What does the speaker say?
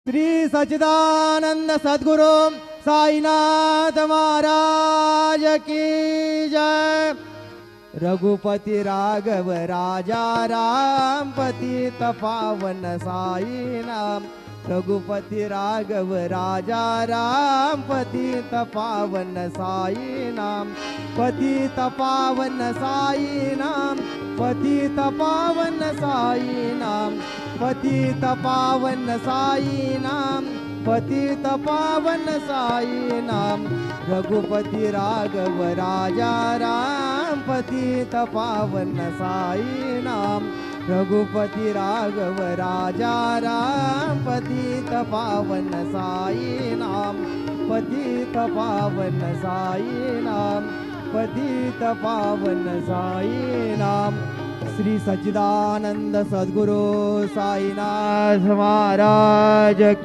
श्री सच्चिदानंद सद्गुरु साईनाथ महाराज की जय। रघुपति राघव राजा राम पतित पावन साई नाम। रघुपति राघव राजा राम पतित पावन साई नाम। पतित पावन साई नाम। पतित पावन साई नाम। पतित पावन साई नाम। पतित पावन साई नाम। रघुपति राघव राजा राम पतित पावन साई नाम। रघुपति राघव राजा राम पतित पावन साई नाम। पतित पावन साई नाम। पतित पावन साई नाम। श्री सच्चिदानंद सद्गुरु साईनाथ महाराज की